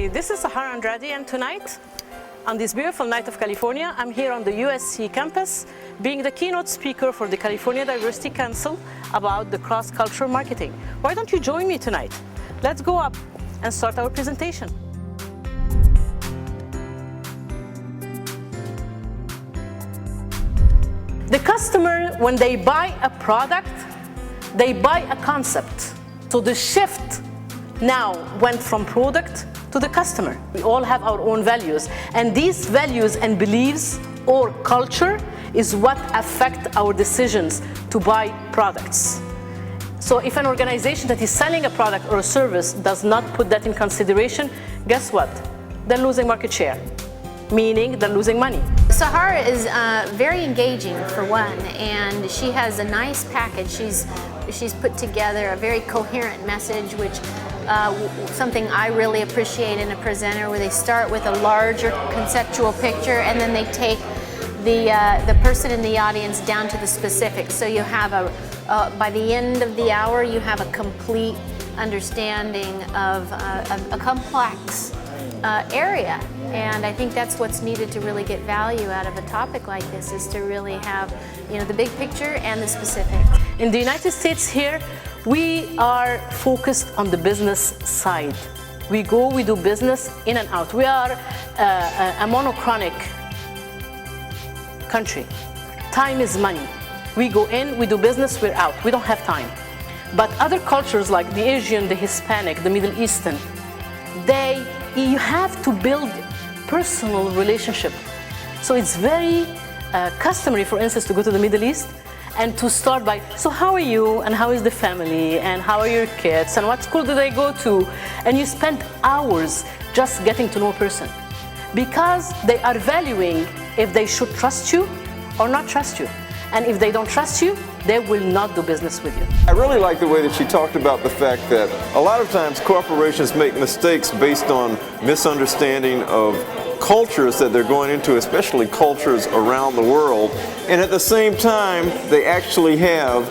everybody, this is Sahara Andrade, and tonight, on this beautiful night of California, I'm here on the USC campus being the keynote speaker for the California Diversity Council about the cross-cultural marketing. Why don't you join me tonight? Let's go up and start our presentation. The customer, when they buy a product, they buy a concept. So the shift now went from product to the customer. We all have our own values, and these values and beliefs or culture is what affect our decisions to buy products. So if an organization that is selling a product or a service does not put that in consideration, guess what? They're losing market share, meaning they're losing money. Sahara is very engaging for one, and she has a nice package. She's put together a very coherent message, which something I really appreciate in a presenter, where they start with a larger conceptual picture and then they take the person in the audience down to the specifics. So you have by the end of the hour, you have a complete understanding of a complex area. And I think that's what's needed to really get value out of a topic like this, is to really have, the big picture and the specifics. In the United States here, we are focused on the business side. We do business in and out. We are a monochronic country. Time is money. We go in, we do business, we're out. We don't have time. But other cultures like the Asian, the Hispanic, the Middle Eastern, you have to build personal relationship. So it's very customary, for instance, to go to the Middle East and to start by, so how are you, and how is the family, and how are your kids, and what school do they go to? And you spend hours just getting to know a person, because they are valuing if they should trust you or not trust you. And if they don't trust you, they will not do business with you. I really like the way that she talked about the fact that a lot of times corporations make mistakes based on misunderstanding of cultures that they're going into, especially cultures around the world. And at the same time, they actually have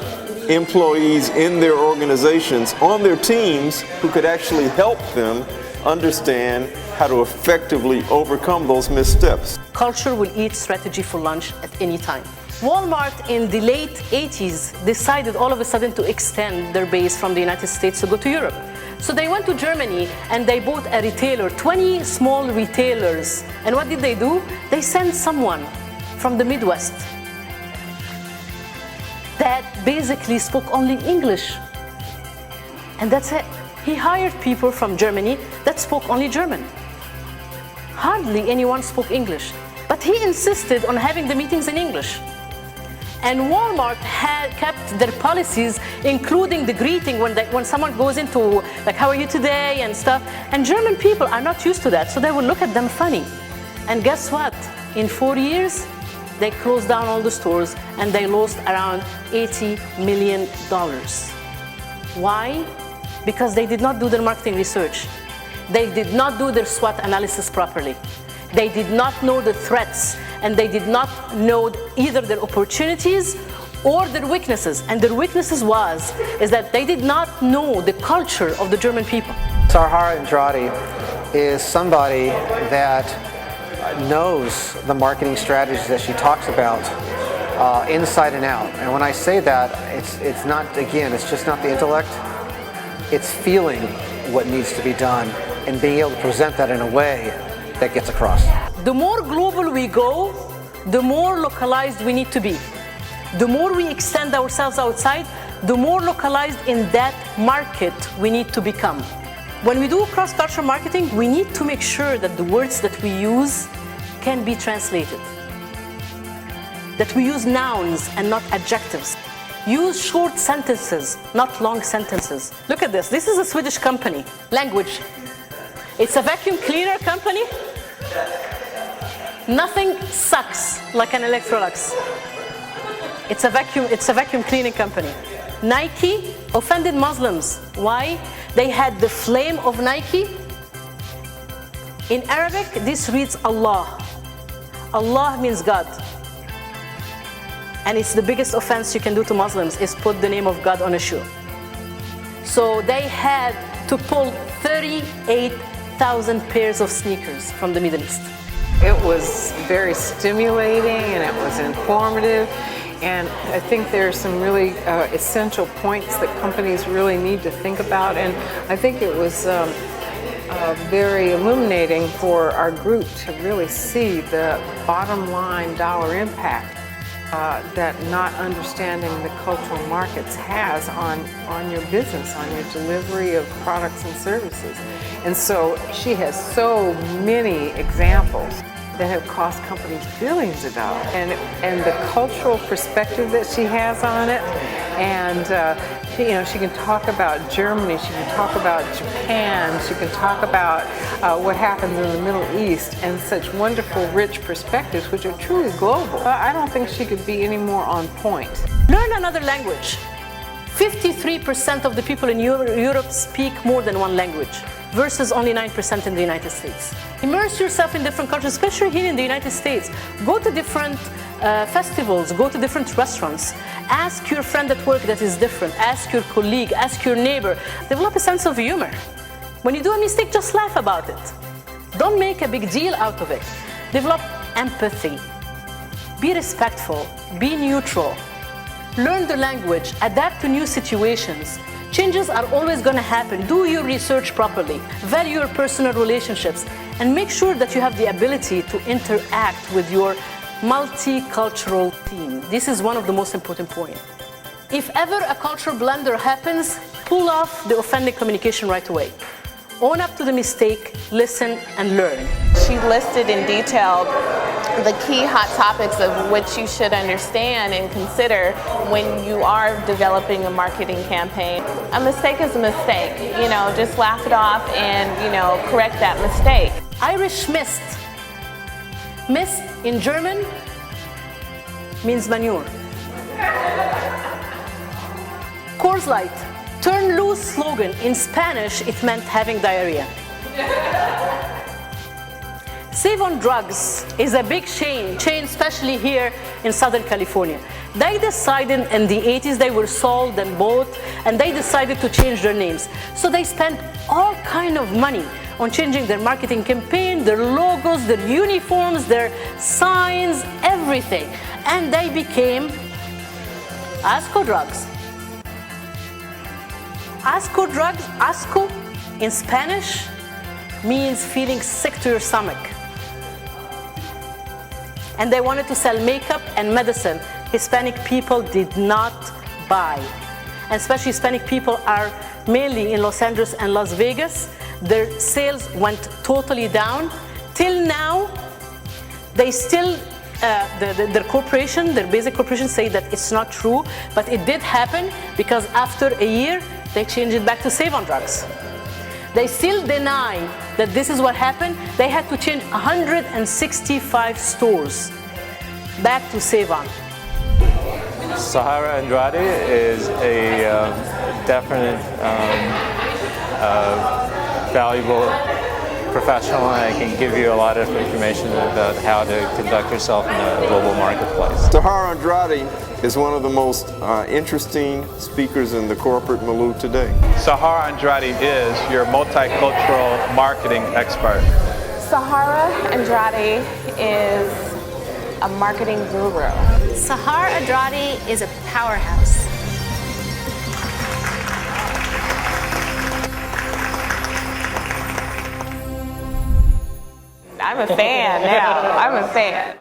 employees in their organizations, on their teams, who could actually help them understand how to effectively overcome those missteps. Culture will eat strategy for lunch at any time. Walmart in the late 80s decided all of a sudden to extend their base from the United States to go to Europe. So they went to Germany and they bought a retailer, 20 small retailers. And what did they do? They sent someone from the Midwest that basically spoke only English. And that's it. He hired people from Germany that spoke only German. Hardly anyone spoke English, but he insisted on having the meetings in English. And Walmart had kept their policies, including the greeting when someone goes into, like, how are you today and stuff. And German people are not used to that, so they will look at them funny. And guess what? In 4 years, they closed down all the stores and they lost around $80 million. Why? Because they did not do their marketing research. They did not do their SWOT analysis properly. They did not know the threats, and they did not know either their opportunities or their weaknesses. And their weaknesses is that they did not know the culture of the German people. Sahara Andrade is somebody that knows the marketing strategies that she talks about inside and out. And when I say that, it's just not the intellect. It's feeling what needs to be done and being able to present that in a way that gets across. The more global we go, the more localized we need to be. The more we extend ourselves outside, the more localized in that market we need to become. When we do cross-cultural marketing, we need to make sure that the words that we use can be translated. That we use nouns and not adjectives. Use short sentences, not long sentences. Look at this. This is a Swedish company, Language. It's a vacuum cleaner company. Nothing sucks like an Electrolux. It's a vacuum cleaning company. Nike offended Muslims. Why? They had the flame of Nike. In Arabic, this reads Allah. Allah means God. And it's the biggest offense you can do to Muslims, is put the name of God on a shoe. So they had to pull 38 10,000 pairs of sneakers from the Middle East. It was very stimulating and it was informative, and I think there are some really essential points that companies really need to think about, and I think it was very illuminating for our group to really see the bottom line dollar impact that not understanding the cultural markets has on your business, on your delivery of products and services. And so she has so many examples that have cost companies billions of dollars. And the cultural perspective that she has on it, and she can talk about Germany, she can talk about Japan, she can talk about what happens in the Middle East, and such wonderful, rich perspectives, which are truly global. I don't think she could be any more on point. Learn another language. 53% of the people in Europe speak more than one language, versus only 9% in the United States. Immerse yourself in different cultures, especially here in the United States. Go to different festivals, go to different restaurants. Ask your friend at work that is different. Ask your colleague, ask your neighbor. Develop a sense of humor. When you do a mistake, just laugh about it. Don't make a big deal out of it. Develop empathy. Be respectful. Be neutral. Learn the language. Adapt to new situations. Changes are always going to happen. Do your research properly. Value your personal relationships. And make sure that you have the ability to interact with your multicultural team. This is one of the most important points. If ever a cultural blunder happens, pull off the offending communication right away. Own up to the mistake, listen, and learn. She listed in detail the key hot topics of which you should understand and consider when you are developing a marketing campaign. A mistake is a mistake. Just laugh it off and, correct that mistake. Irish mist. Mist in German means manure. Coors Light. Turn loose slogan. In Spanish, it meant having diarrhea. Save on Drugs is a big chain, especially here in Southern California. They decided in the 80s they were sold and bought, and they decided to change their names. So they spent all kind of money on changing their marketing campaign, their logos, their uniforms, their signs, everything. And they became Asco Drugs. Asco Drugs, asco in Spanish means feeling sick to your stomach. And they wanted to sell makeup and medicine. Hispanic people did not buy. And especially Hispanic people are mainly in Los Angeles and Las Vegas. Their sales went totally down. Till now, they still, their corporation, their basic corporation say that it's not true, but it did happen because after a year, they changed it back to Save on Drugs. They still deny that this is what happened. They had to change 165 stores back to Save On. Sahara Andrade is a definite, valuable professional, and I can give you a lot of information about how to conduct yourself in a global marketplace. Sahara Andrade is one of the most interesting speakers in the corporate milieu today. Sahara Andrade is your multicultural marketing expert. Sahara Andrade is a marketing guru. Sahara Andrade is a powerhouse. I'm a fan now. I'm a fan.